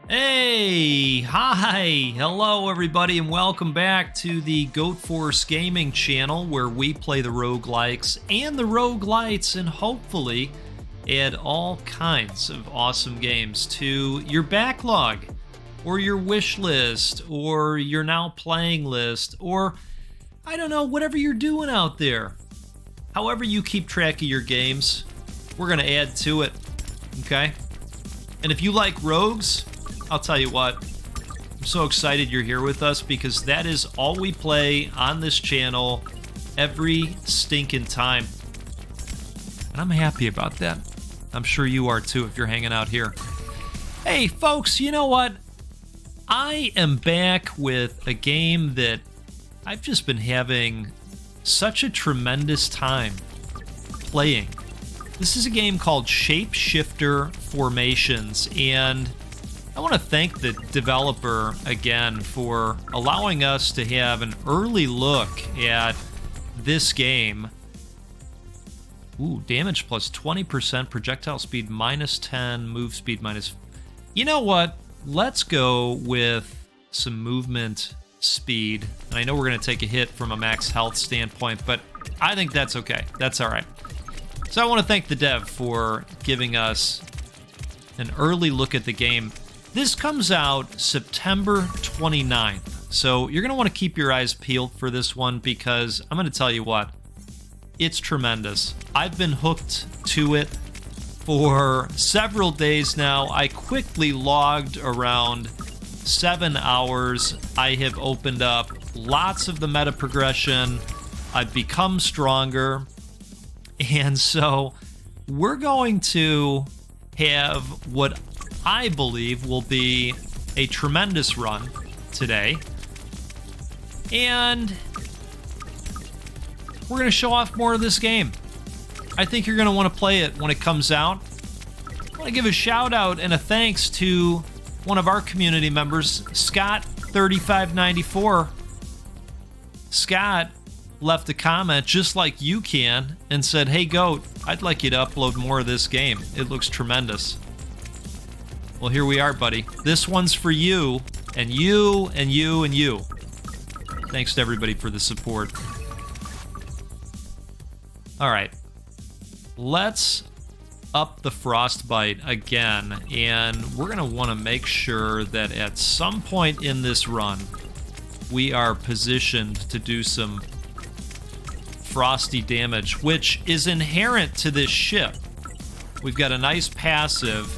Hey, hi, hello everybody, and welcome back to the Goat Force Gaming channel where we play the roguelikes and the roguelites and hopefully add all kinds of awesome games to your backlog or your wish list or your now playing list or I don't know, whatever you're doing out there. However you keep track of your games, we're going to add to it, okay? And if you like rogues, I'll tell you what, I'm so excited you're here with us because that is all we play on this channel every stinking time. And I'm happy about that. I'm sure you are too if you're hanging out here. Hey folks, you know what? I am back with a game that I've just been having such a tremendous time playing. This is a game called Shapeshifter Formations, and I want to thank the developer again for allowing us to have an early look at this game. Ooh, damage plus 20%, projectile speed minus 10, move speed minus... You know what? Let's go with some movement speed. And I know we're going to take a hit from a max health standpoint, but I think that's okay. That's all right. So I want to thank the dev for giving us an early look at the game. This comes out September 29th, so you're going to want to keep your eyes peeled for this one because I'm going to tell you what, it's tremendous. I've been hooked to it for several days now. I quickly logged around 7 hours. I have opened up lots of the meta progression. I've become stronger, and so we're going to have what I believe will be a tremendous run today. And we're going to show off more of this game. I think you're going to want to play it when it comes out. I want to give a shout out and a thanks to one of our community members, Scott3594. Scott left a comment just like you can and said, "Hey Goat, I'd like you to upload more of this game. It looks tremendous." Well, here we are, buddy. This one's for you, and you, and you, and you. Thanks to everybody for the support. All right. Let's up the frostbite again, and we're going to want to make sure that at some point in this run, we are positioned to do some frosty damage, which is inherent to this ship. We've got a nice passive,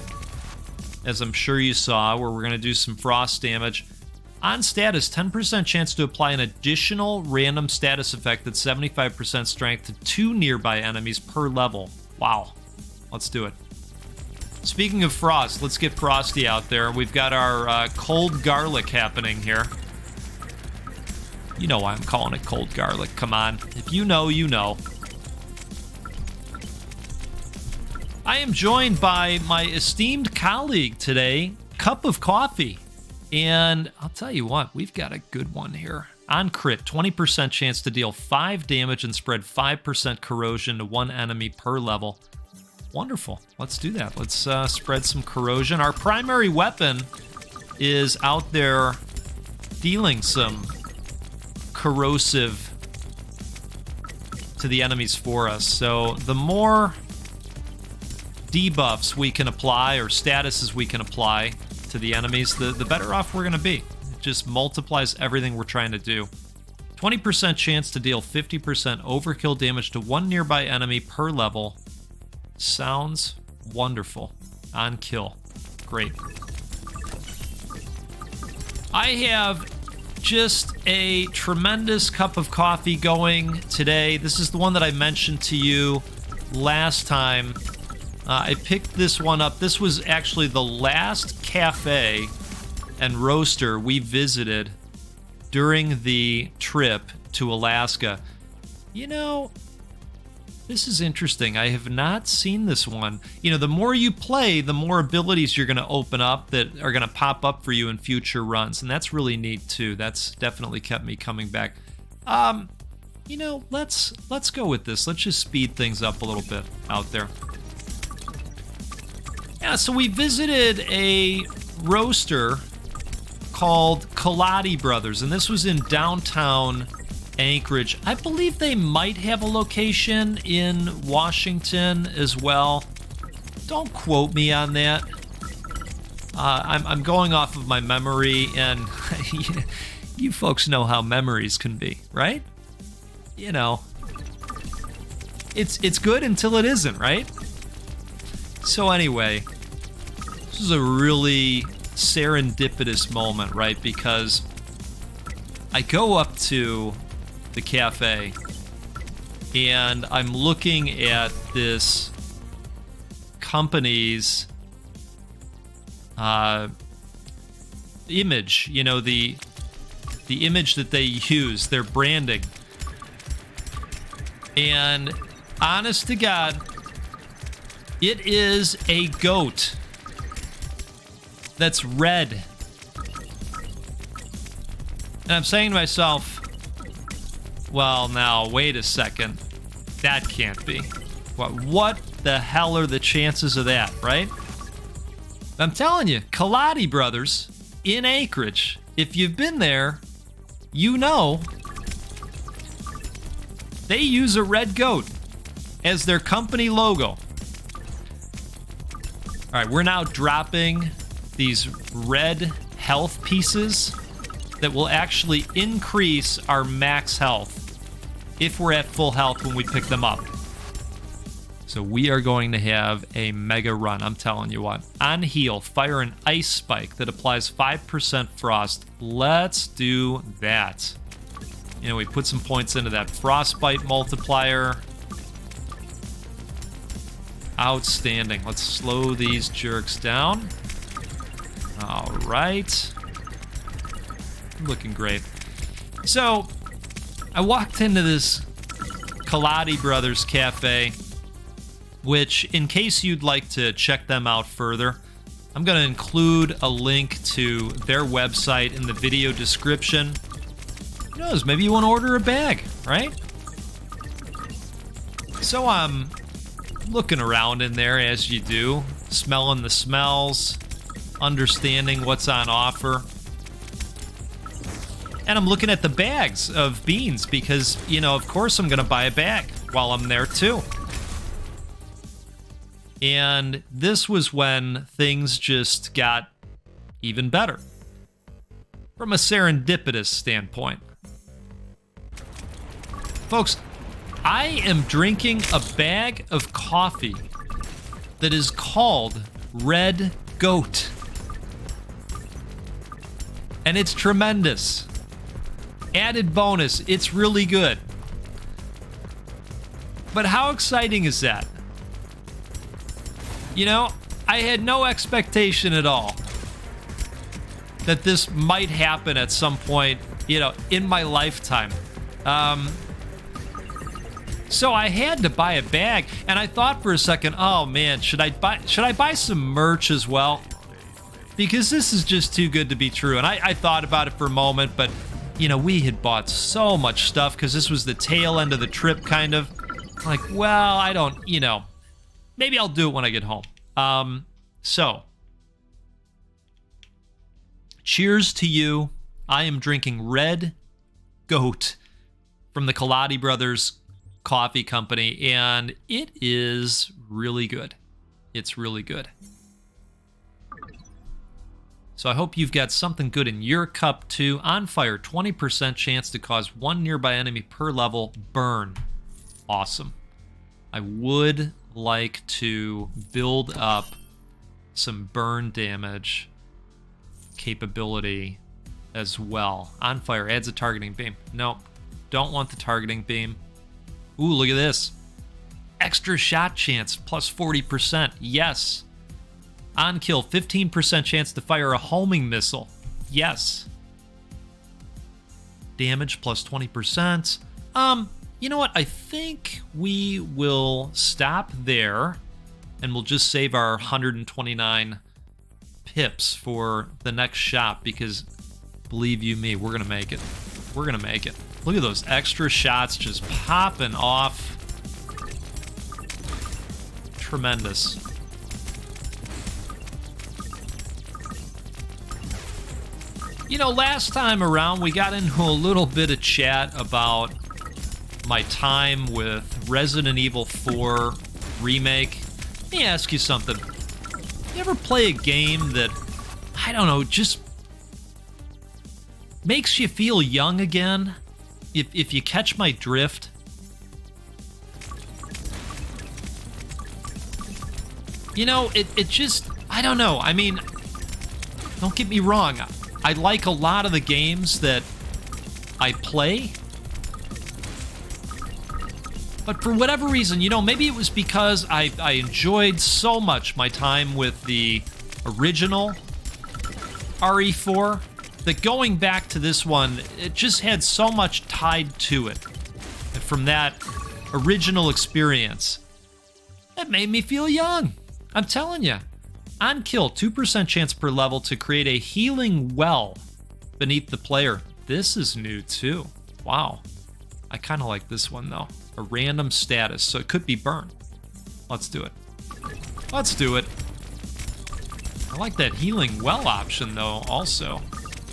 as I'm sure you saw, where we're going to do some frost damage. On status, 10% chance to apply an additional random status effect that's 75% strength to 2 nearby enemies per level. Wow. Let's do it. Speaking of frost, let's get frosty out there. We've got our cold garlic happening here. You know why I'm calling it cold garlic. Come on. If you know, you know. I am joined by my esteemed colleague today, Cup of Coffee. And I'll tell you what, we've got a good one here. On crit, 20% chance to deal 5 damage and spread 5% corrosion to 1 enemy per level. Wonderful. Let's do that. Let's spread some corrosion. Our primary weapon is out there dealing some corrosive to the enemies for us. So the more debuffs we can apply or statuses we can apply to the enemies, the better off we're going to be. It just multiplies everything we're trying to do. 20% chance to deal 50% overkill damage to 1 nearby enemy per level. Sounds wonderful. On kill. Great. I have just a tremendous cup of coffee going today. This is the one that I mentioned to you last time. I picked this one up. This was actually the last cafe and roaster we visited during the trip to Alaska. You know, this is interesting. I have not seen this one. You know, the more you play, the more abilities you're going to open up that are going to pop up for you in future runs, and that's really neat too. That's definitely kept me coming back. You know, let's go with this. Let's just speed things up a little bit out there. Yeah, so we visited a roaster called Kaladi Brothers, and this was in downtown Anchorage. I believe they might have a location in Washington as well. Don't quote me on that. I'm going off of my memory, and you folks know how memories can be, right? You know, it's good until it isn't, right? So anyway, this is a really serendipitous moment, right? Because I go up to the cafe and I'm looking at this company's image, you know, the image that they use, their branding. And honest to God, it is a goat that's red. And I'm saying to myself, well, now, wait a second. That can't be. What the hell are the chances of that, right? I'm telling you, Kaladi Brothers in Anchorage, if you've been there, you know they use a red goat as their company logo. All right, we're now dropping these red health pieces that will actually increase our max health if we're at full health when we pick them up. So we are going to have a mega run, I'm telling you what. On heal, fire an ice spike that applies 5% frost. Let's do that. You know, we put some points into that frostbite multiplier. Outstanding. Let's slow these jerks down. All right. Looking great. So, I walked into this Kaladi Brothers Cafe, which, in case you'd like to check them out further, I'm going to include a link to their website in the video description. Who knows, maybe you want to order a bag, right? So I'm looking around in there as you do, smelling the smells, understanding what's on offer. And I'm looking at the bags of beans because, you know, of course I'm going to buy a bag while I'm there too. And this was when things just got even better from a serendipitous standpoint. Folks, I am drinking a bag of coffee that is called Red Goat. And it's tremendous. Added bonus, it's really good. But how exciting is that? You know, I had no expectation at all that this might happen at some point, you know, in my lifetime. So I had to buy a bag, and I thought for a second, oh man, should I buy some merch as well? Because this is just too good to be true. And I thought about it for a moment, but you know, we had bought so much stuff because this was the tail end of the trip, kind of. Like, well, I don't, you know, maybe I'll do it when I get home. So, cheers to you. I am drinking Red Goat from the Kaladi Brothers Coffee Company, and it is really good. It's really good. So I hope you've got something good in your cup too. On fire, 20% chance to cause one nearby enemy per level burn. Awesome. I would like to build up some burn damage capability as well. On fire adds a targeting beam. Nope, don't want the targeting beam. Ooh, look at this. Extra shot chance, plus 40%. Yes. On kill, 15% chance to fire a homing missile. Yes. Damage plus 20%. You know what? I think we will stop there and we'll just save our 129 pips for the next shop because believe you me, we're going to make it. We're going to make it. Look at those extra shots just popping off. Tremendous. You know, last time around, we got into a little bit of chat about my time with Resident Evil 4 Remake. Let me ask you something. You ever play a game that, I don't know, just makes you feel young again? If you catch my drift? You know, it just, I don't know. I mean, don't get me wrong. I like a lot of the games that I play. But for whatever reason, you know, maybe it was because I enjoyed so much my time with the original RE4 that going back to this one, it just had so much tied to it. And from that original experience, it made me feel young. I'm telling you. On kill, 2% chance per level to create a healing well beneath the player. This is new too. Wow. I kind of like this one though. A random status, so it could be burn. Let's do it. Let's do it. I like that healing well option though also.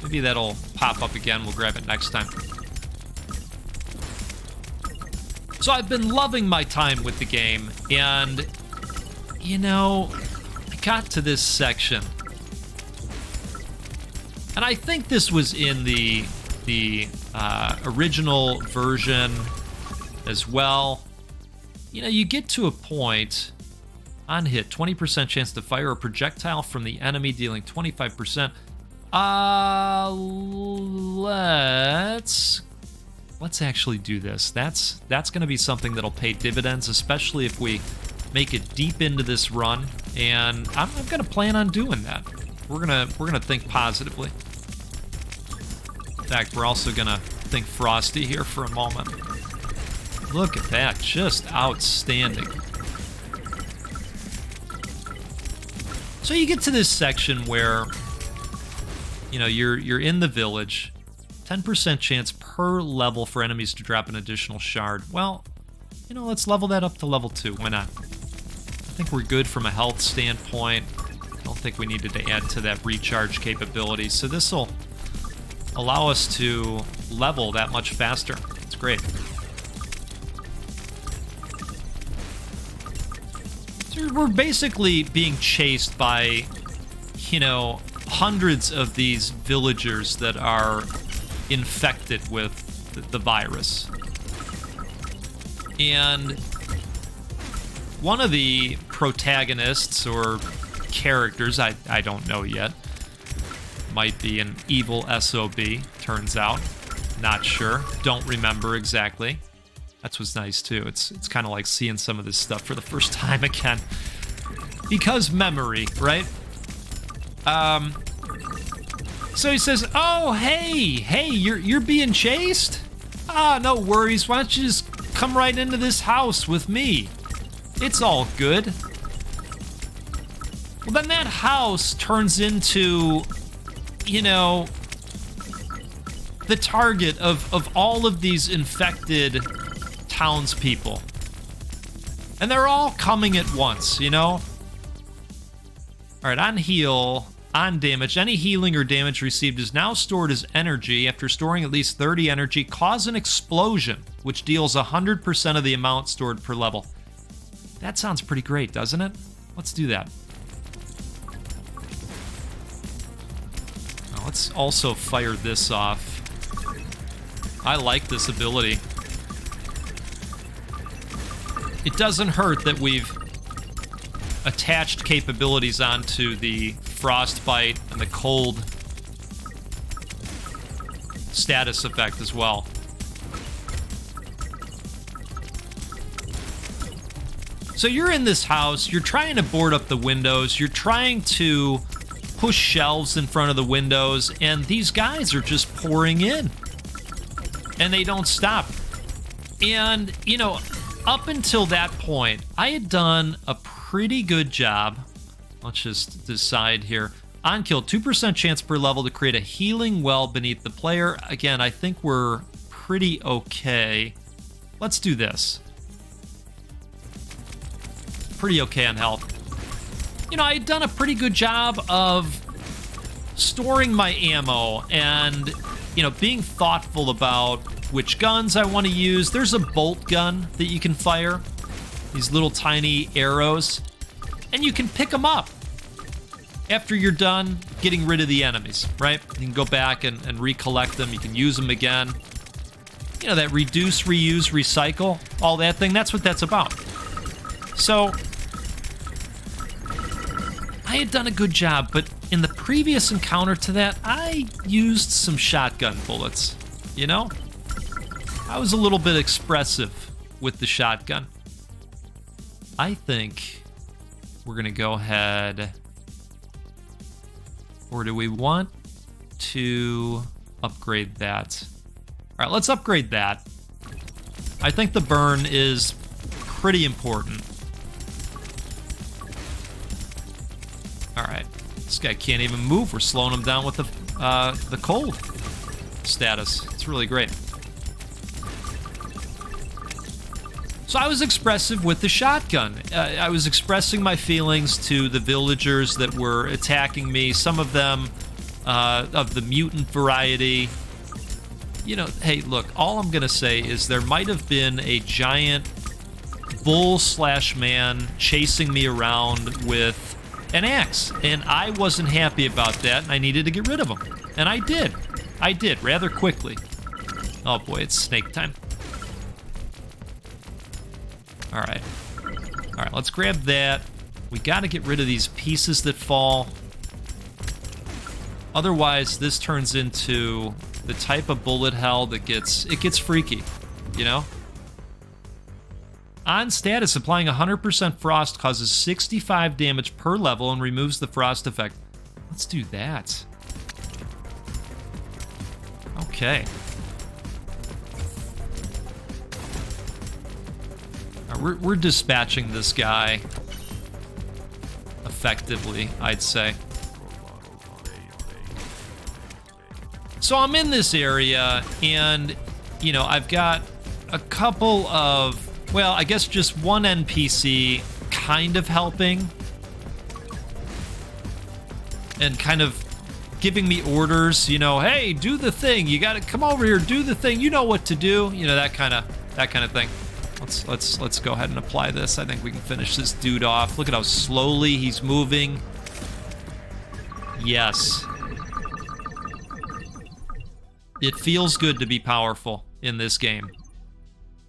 Maybe that'll pop up again. We'll grab it next time. So I've been loving my time with the game, and you know, I got to this section, and I think this was in the original version as well. You know, you get to a point on hit, 20% chance to fire a projectile from the enemy, dealing 25%. Let's actually do this. That's going to be something that'll pay dividends, especially if we make it deep into this run. And I'm going to plan on doing that. We're gonna think positively. In fact, we're also gonna think frosty here for a moment. Look at that, just outstanding. So you get to this section where, you know, you're in the village. 10% chance per level for enemies to drop an additional shard. Well, you know, let's level that up to level 2. Why not? I think we're good from a health standpoint. I don't think we needed to add to that recharge capability. So this will allow us to level that much faster. It's great. So we're basically being chased by, you know, hundreds of these villagers that are infected with the virus. And one of the protagonists or characters, I don't know yet, might be an evil SOB, turns out. Not sure. Don't remember exactly. That's what's nice too. It's kind of like seeing some of this stuff for the first time again. Because memory, right? So he says, "Oh, hey, you're being chased? Ah, no worries. Why don't you just come right into this house with me? It's all good." Well, then that house turns into, you know, the target of all of these infected townspeople. And they're all coming at once, you know? All right, on heal, on damage, any healing or damage received is now stored as energy. After storing at least 30 energy, cause an explosion, which deals 100% of the amount stored per level. That sounds pretty great, doesn't it? Let's do that. Now, let's also fire this off. I like this ability. It doesn't hurt that we've attached capabilities onto the frostbite and the cold status effect as well. So you're in this house, you're trying to board up the windows, you're trying to push shelves in front of the windows, and these guys are just pouring in. And they don't stop. And, you know, up until that point, I had done a pretty good job. Let's just decide here. On kill, 2% chance per level to create a healing well beneath the player. Again, I think we're pretty okay. Let's do this. Pretty okay on health. You know, I had done a pretty good job of storing my ammo and, you know, being thoughtful about which guns I want to use. There's a bolt gun that you can fire, these little tiny arrows, and you can pick them up after you're done getting rid of the enemies, right? You can go back and recollect them. You can use them again. You know, that reduce, reuse, recycle, all that thing, that's what that's about. So, I had done a good job, but in the previous encounter to that, I used some shotgun bullets, you know? I was a little bit expressive with the shotgun. I think we're gonna go ahead, or do we want to upgrade that? All right, let's upgrade that. I think the burn is pretty important. All right, this guy can't even move. We're slowing him down with the cold status. It's really great. So I was expressive with the shotgun. I was expressing my feelings to the villagers that were attacking me, some of them of the mutant variety. You know, hey, look, all I'm gonna say is there might have been a giant bull/man chasing me around with an axe, and I wasn't happy about that, and I needed to get rid of him. And I did. I did, rather quickly. Oh boy, it's snake time. All right. All right, let's grab that. We gotta get rid of these pieces that fall. Otherwise, this turns into the type of bullet hell that gets freaky, you know? On status, applying 100% frost causes 65 damage per level and removes the frost effect. Let's do that. Okay. We're dispatching this guy effectively, I'd say. So I'm in this area, and, you know, I've got a couple of, well, I guess just one NPC kind of helping and kind of giving me orders, you know, hey, do the thing. You got to come over here, do the thing. You know what to do. You know, that kind of thing. Let's go ahead and apply this. I think we can finish this dude off. Look at how slowly he's moving. Yes. It feels good to be powerful in this game.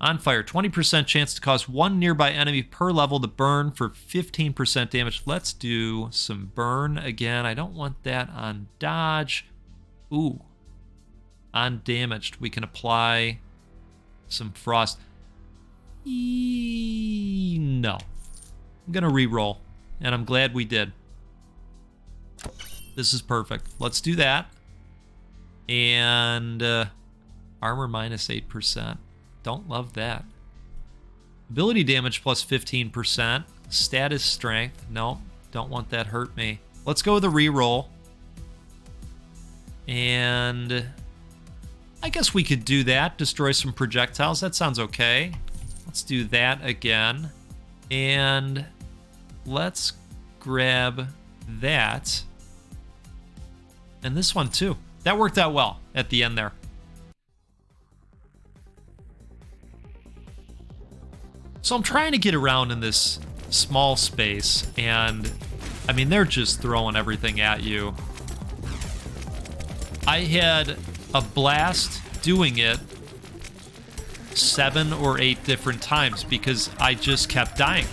On fire, 20% chance to cause one nearby enemy per level to burn for 15% damage. Let's do some burn again. I don't want that on dodge. Ooh. On damaged, we can apply some frost. No. I'm gonna re-roll, and I'm glad we did. This is perfect. Let's do that. And armor minus 8%. Don't love that. Ability damage plus 15%. Status strength. No, don't want that. Hurt me. Let's go with a reroll. And I guess we could do that. Destroy some projectiles. That sounds okay. Let's do that again. And let's grab that. And this one too. That worked out well at the end there. So I'm trying to get around in this small space, and I mean, they're just throwing everything at you. I had a blast doing it 7 or 8 different times because I just kept dying.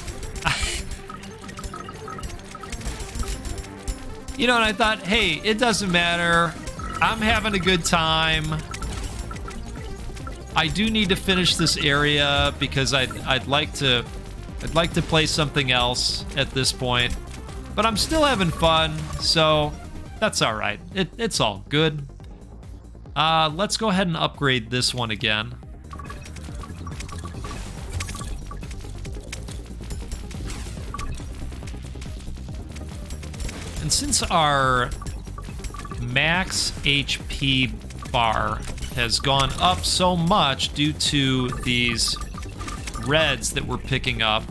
You know, and I thought, hey, it doesn't matter. I'm having a good time. I do need to finish this area because I'd like to play something else at this point. But I'm still having fun, so that's all right. It's all good. Let's go ahead and upgrade this one again. And since our max HP bar has gone up so much due to these reds that we're picking up,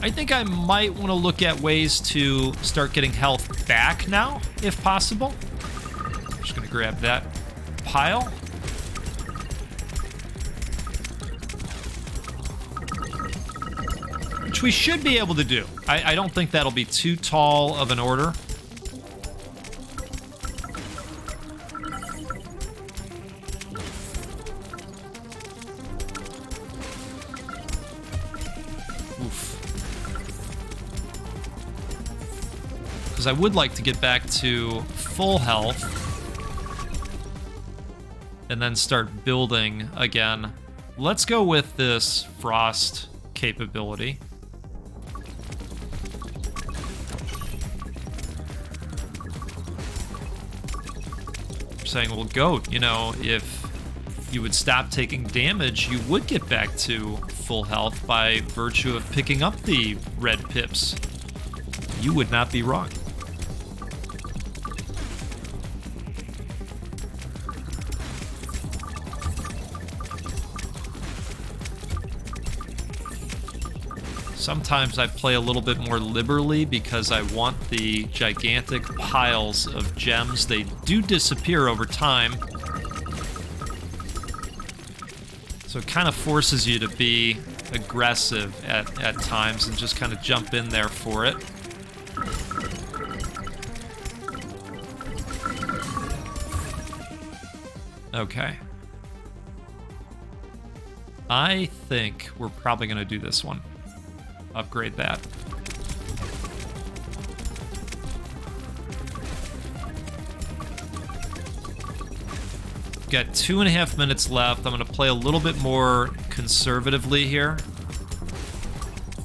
I think I might want to look at ways to start getting health back now, if possible. I'm just going to grab that pile. Which we should be able to do. I don't think that'll be too tall of an order. Because I would like to get back to full health and then start building again. Let's go with this frost capability. Saying, well, Goat, you know, if you would stop taking damage, you would get back to full health by virtue of picking up the red pips. You would not be wrong. Sometimes I play a little bit more liberally because I want the gigantic piles of gems. They do disappear over time. So it kind of forces you to be aggressive at times and just kind of jump in there for it. Okay. I think we're probably going to do this one. Upgrade that. Got 2.5 minutes left. I'm going to play a little bit more conservatively here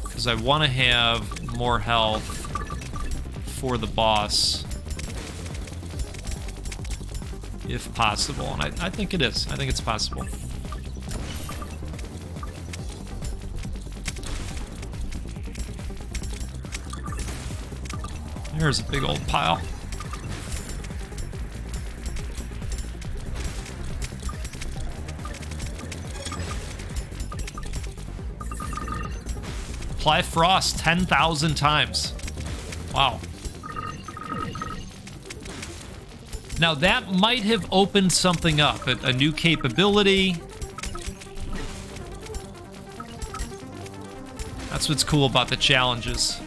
because I want to have more health for the boss if possible, and I think it is. I think it's possible. There's a big old pile. Apply frost 10,000 times. Wow. Now that might have opened something up, a new capability. That's what's cool about the challenges.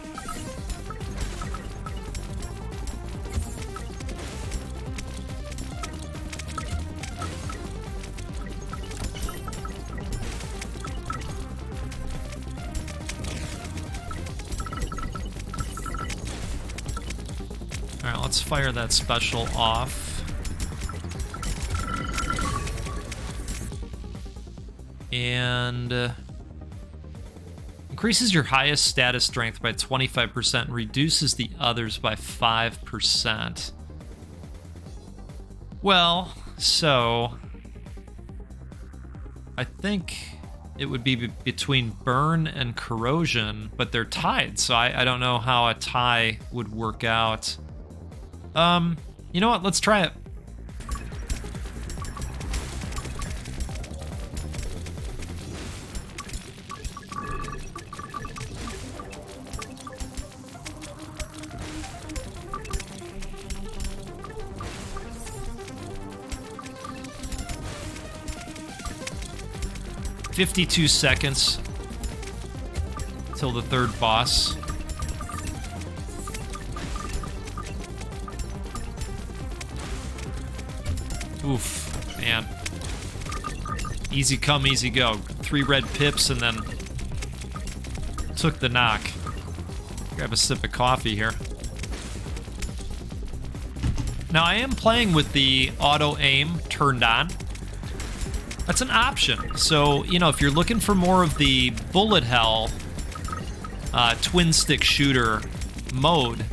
Alright, let's fire that special off. And increases your highest status strength by 25% and reduces the others by 5%. Well, so I think it would be between burn and corrosion, but they're tied, so I don't know how a tie would work out. You know what? Let's try it. "52 seconds till the third boss." Oof, man. Easy come, easy go. 3 red pips and then took the knock. Grab a sip of coffee here. Now I am playing with the auto aim turned on. That's an option. So, you know, if you're looking for more of the bullet hell twin stick shooter mode,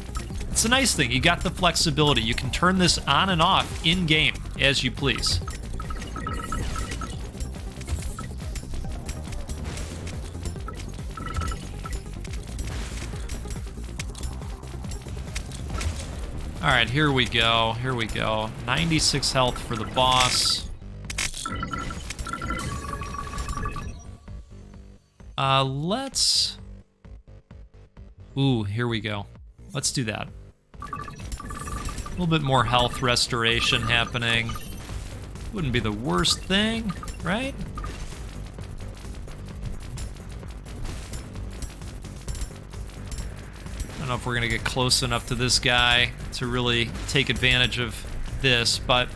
it's a nice thing. You got the flexibility. You can turn this on and off in-game as you please. All right, here we go. Here we go. 96 health for the boss. Ooh, here we go. Let's do that. A little bit more health restoration happening. Wouldn't be the worst thing, right? I don't know if we're gonna get close enough to this guy to really take advantage of this, but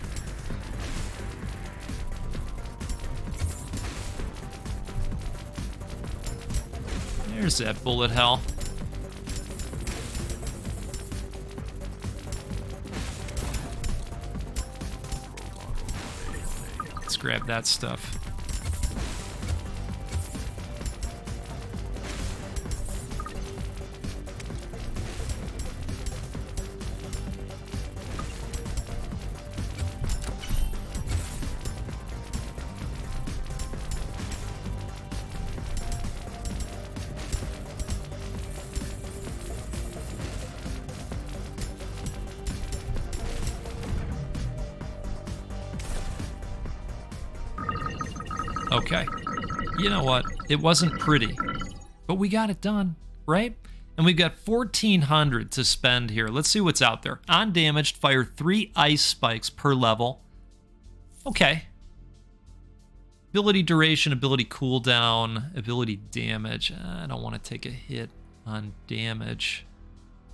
there's that bullet hell. Let's grab that stuff. Okay. You know what? It wasn't pretty, but we got it done, right? And we've got 1,400 to spend here. Let's see what's out there. On damaged, fire 3 ice spikes per level. Okay. Ability duration, ability cooldown, ability damage. I don't want to take a hit on damage.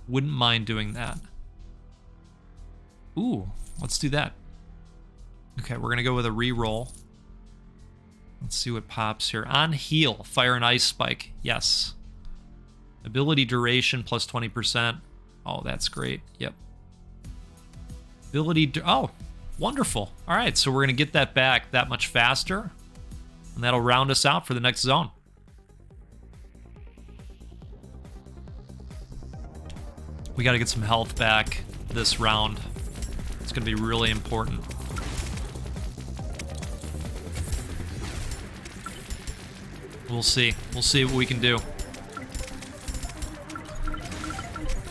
Wouldn't mind doing that. Ooh, let's do that. Okay, we're going to go with a reroll. Let's see what pops here. On heal, fire an ice spike. Yes. Ability duration plus 20%. Oh, that's great. Yep. Oh, wonderful. All right, so we're going to get that back that much faster. And that'll round us out for the next zone. We got to get some health back this round. It's going to be really important. We'll see. We'll see what we can do.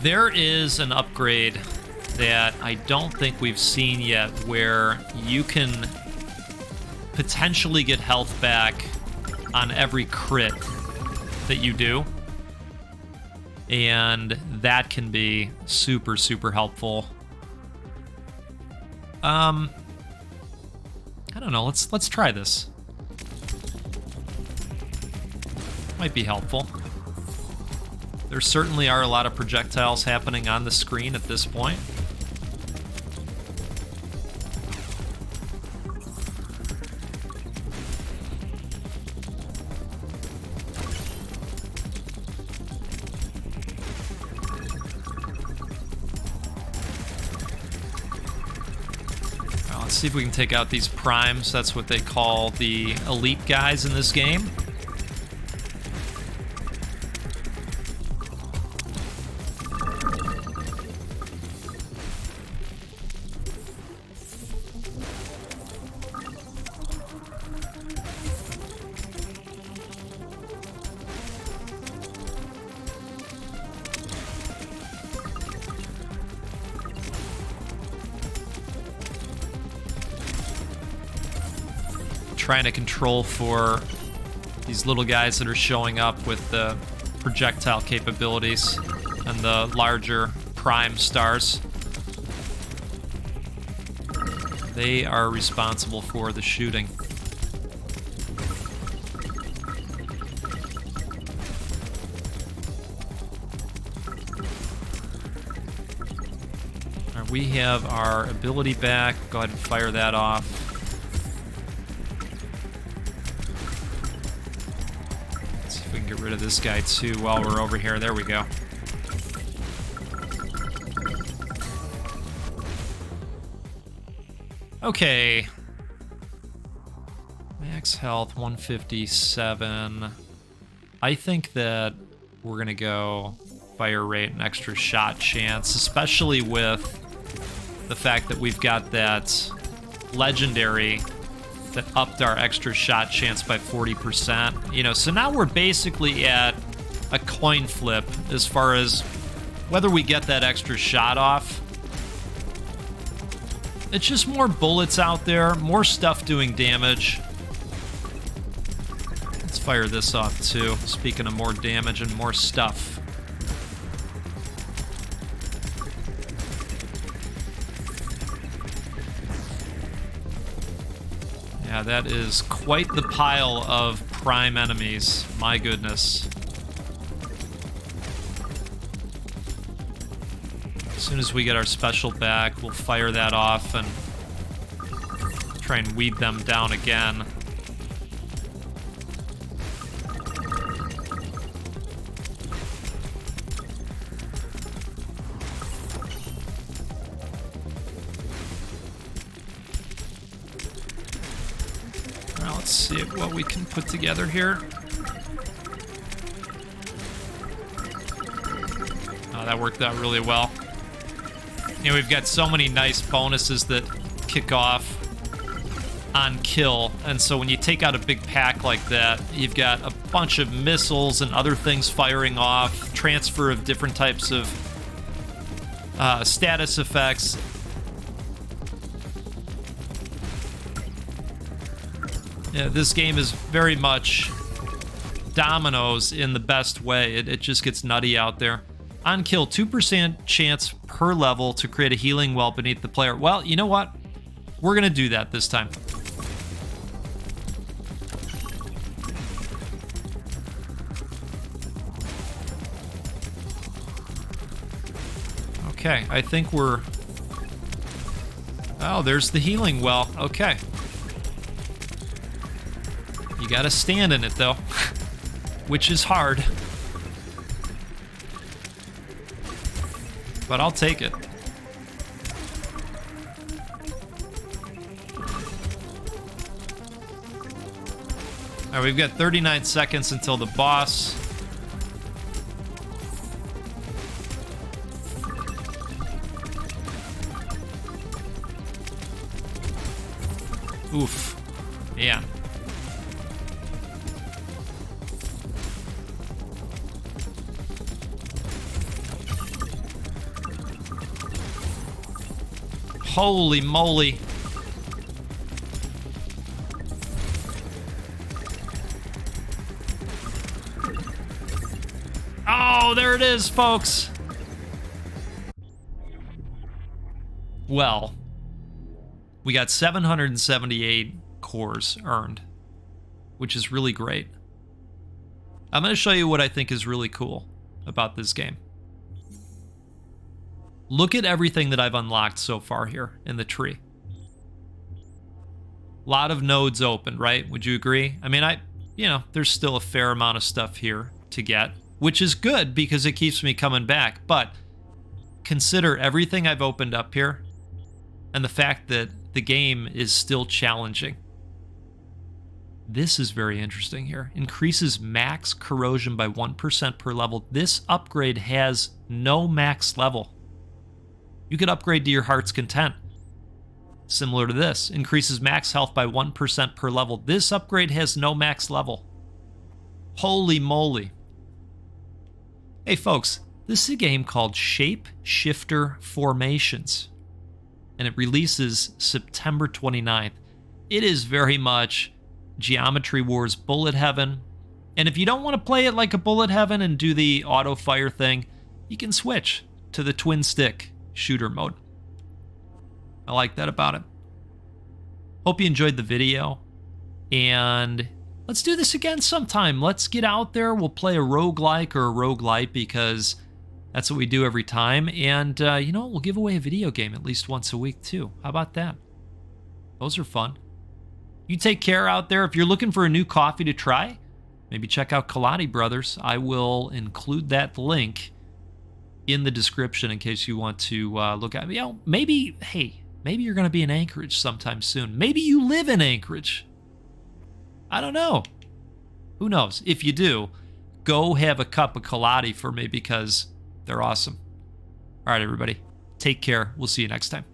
There is an upgrade that I don't think we've seen yet where you can potentially get health back on every crit that you do. And that can be super, super helpful. I don't know. Let's try this. Might be helpful. There certainly are a lot of projectiles happening on the screen at this point. Now, let's see if we can take out these primes. That's what they call the elite guys in this game. Trying to control for these little guys that are showing up with the projectile capabilities and the larger prime stars. They are responsible for the shooting. All right, we have our ability back. Go ahead and fire that off. Get rid of this guy too while we're over here. There we go. Okay. Max health 157. I think that we're gonna go fire rate and extra shot chance, especially with the fact that we've got that legendary that upped our extra shot chance by 40%. You know, so now we're basically at a coin flip as far as whether we get that extra shot off. It's just more bullets out there, more stuff doing damage. Let's fire this off too, speaking of more damage and more stuff. Yeah, that is quite the pile of prime enemies. My goodness. As soon as we get our special back, we'll fire that off and try and weed them down again. Now let's see what we can put together here. Oh, that worked out really well. You know, we've got so many nice bonuses that kick off on kill, and so when you take out a big pack like that, you've got a bunch of missiles and other things firing off, transfer of different types of status effects. Yeah, this game is very much dominoes in the best way. It just gets nutty out there. On kill, 2% chance per level to create a healing well beneath the player. Well, you know what? We're going to do that this time. Okay, I think we're... Oh, there's the healing well. Okay. You got to stand in it, though, which is hard. But I'll take it. All right, we've got 39 seconds until the boss. Oof. Yeah. Holy moly. Oh, there it is, folks. Well, we got 778 cores earned, which is really great. I'm going to show you what I think is really cool about this game. Look at everything that I've unlocked so far here in the tree. A lot of nodes open, right? Would you agree? I mean, there's still a fair amount of stuff here to get, which is good because it keeps me coming back. But consider everything I've opened up here and the fact that the game is still challenging. This is very interesting here. Increases max corrosion by 1% per level. This upgrade has no max level. You could upgrade to your heart's content. Similar to this, increases max health by 1% per level. This upgrade has no max level. Holy moly. Hey folks, this is a game called Shape Shifter Formations, and it releases September 29th. It is very much Geometry Wars Bullet Heaven, and if you don't want to play it like a Bullet Heaven and do the auto fire thing, you can switch to the twin stick shooter mode. I like that about it. Hope you enjoyed the video, and let's do this again sometime. Let's get out there. We'll play a roguelike or a roguelite because that's what we do every time, and we'll give away a video game at least once a week too. How about that? Those are fun. You take care out there. If you're looking for a new coffee to try, maybe check out Kaladi Brothers. I will include that link in the description in case you want to look at it. Maybe you're going to be in Anchorage sometime soon. Maybe you live in Anchorage. I don't know. Who knows? If you do, go have a cup of Kaladi for me because they're awesome. All right, everybody. Take care. We'll see you next time.